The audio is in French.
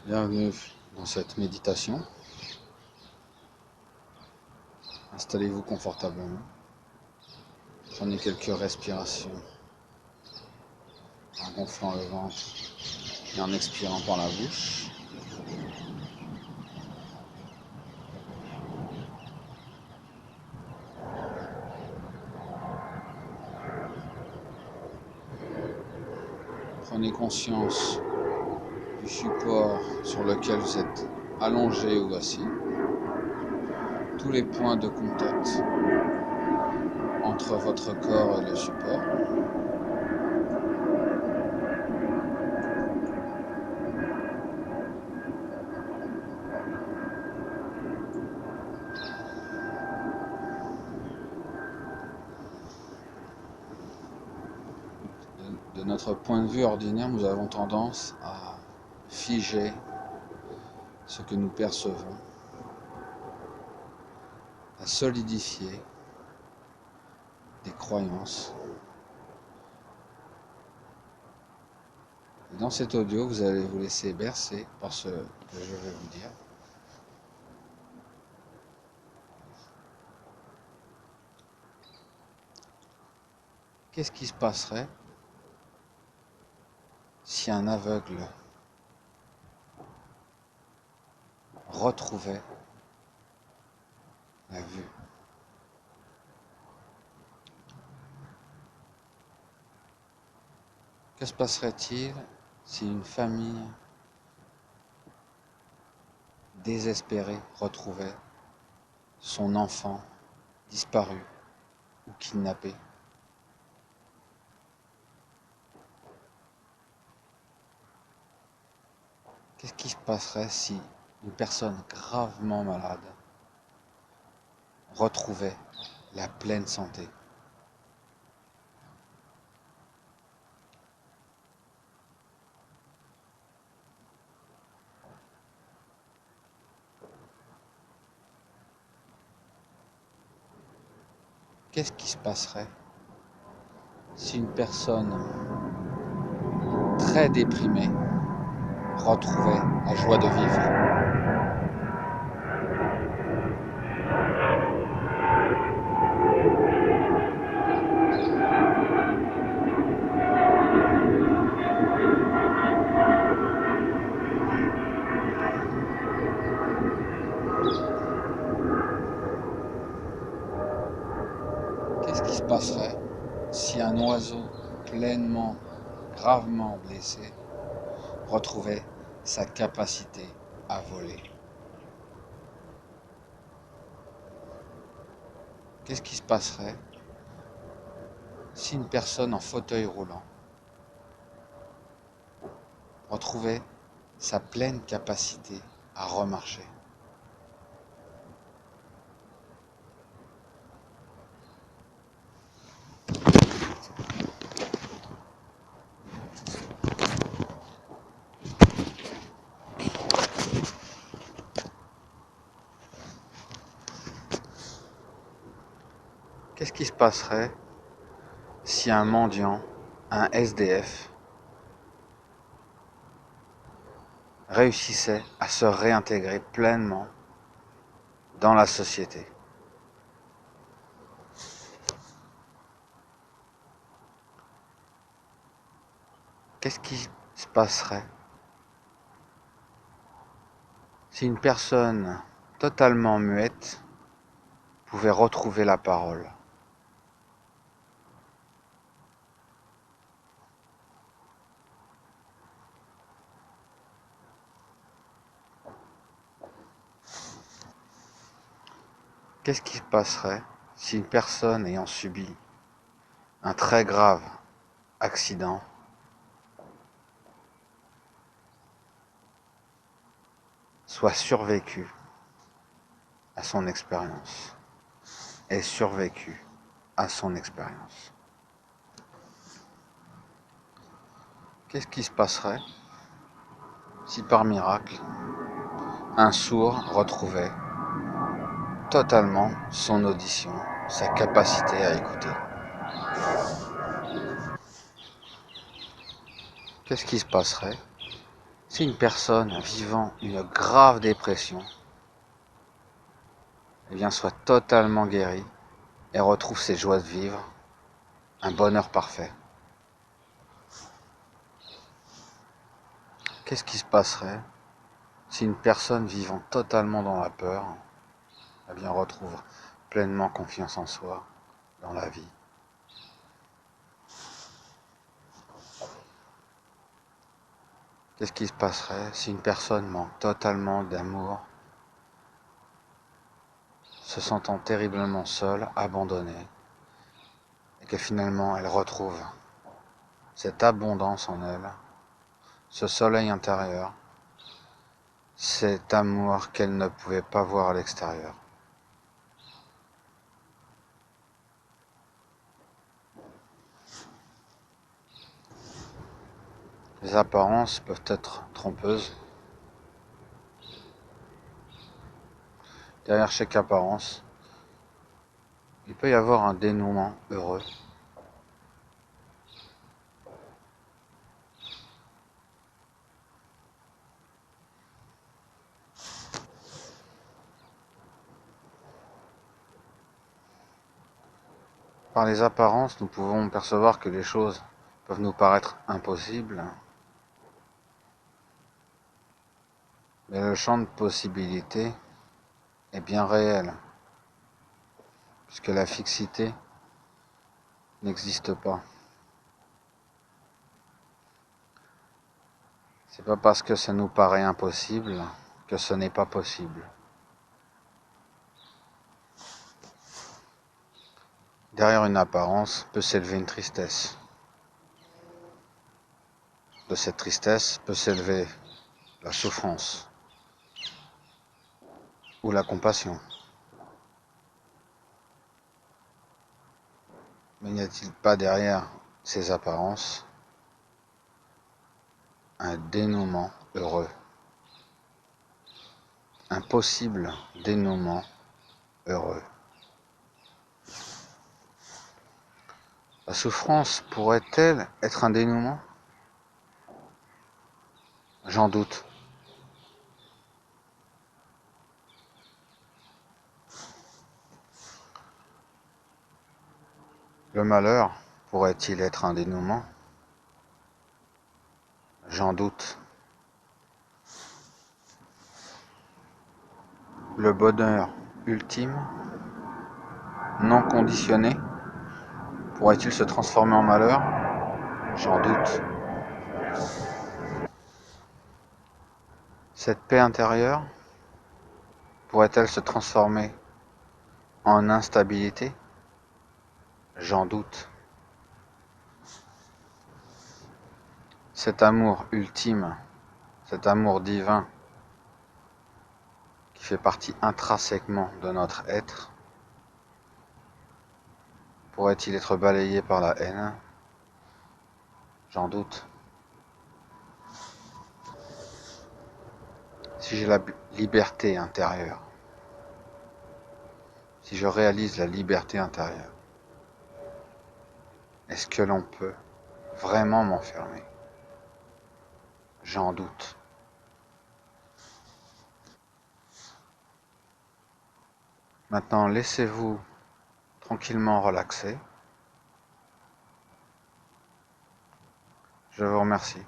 Bienvenue dans cette méditation. Installez-vous confortablement. Prenez quelques respirations en gonflant le ventre et en expirant par la bouche. Prenez conscience du support sur lequel vous êtes allongé ou assis. Tous les points de contact entre votre corps et le support. De notre point de vue ordinaire, nous avons tendance à figer ce que nous percevons, à solidifier des croyances. Et dans cet audio, vous allez vous laisser bercer par ce que je vais vous dire. Qu'est-ce qui se passerait si un aveugle retrouvait la vue? Que se passerait-il si une famille désespérée retrouvait son enfant disparu ou kidnappé? Qu'est-ce qui se passerait si une personne gravement malade retrouvait la pleine santé? Qu'est-ce qui se passerait si une personne très déprimée retrouvait la joie de vivre? Qu'est-ce qui se passerait si un oiseau pleinement, gravement blessé retrouvait sa capacité à voler? Qu'est-ce qui se passerait si une personne en fauteuil roulant retrouvait sa pleine capacité à remarcher? Qu'est-ce qui se passerait si un mendiant, un SDF, réussissait à se réintégrer pleinement dans la société? Qu'est-ce qui se passerait si une personne totalement muette pouvait retrouver la parole? Qu'est-ce qui se passerait si une personne ayant subi un très grave accident soit survécue à son expérience, ait survécu à son expérience? Qu'est-ce qui se passerait si par miracle un sourd retrouvait totalement son audition, sa capacité à écouter? Qu'est-ce qui se passerait Si une personne vivant une grave dépression soit totalement guérie et retrouve ses joies de vivre, un bonheur parfait, qu'est-ce qui se passerait si une personne vivant totalement dans la peur retrouve pleinement confiance en soi, dans la vie? Qu'est-ce qui se passerait si une personne manque totalement d'amour, se sentant terriblement seule, abandonnée, et que finalement elle retrouve cette abondance en elle, ce soleil intérieur, cet amour qu'elle ne pouvait pas voir à l'extérieur? Les apparences peuvent être trompeuses. Derrière chaque apparence, il peut y avoir un dénouement heureux. Par les apparences, nous pouvons percevoir que les choses peuvent nous paraître impossibles, mais le champ de possibilités est bien réel, puisque la fixité n'existe pas. C'est pas parce que ça nous paraît impossible que ce n'est pas possible. Derrière une apparence peut s'élever une tristesse. De cette tristesse peut s'élever la souffrance ou la compassion. Mais n'y a-t-il pas derrière ces apparences un dénouement heureux? Un possible dénouement heureux. La souffrance pourrait-elle être un dénouement? J'en doute. Le malheur pourrait-il être un dénouement? J'en doute. Le bonheur ultime, non conditionné, pourrait-il se transformer en malheur? J'en doute. Cette paix intérieure pourrait-elle se transformer en instabilité? J'en doute. Cet amour ultime, cet amour divin qui fait partie intrinsèquement de notre être, pourrait-il être balayé par la haine? J'en doute. Si j'ai la liberté intérieure, si je réalise la liberté intérieure, est-ce que l'on peut vraiment m'enfermer? J'en doute. Maintenant, laissez-vous tranquillement relaxer. Je vous remercie.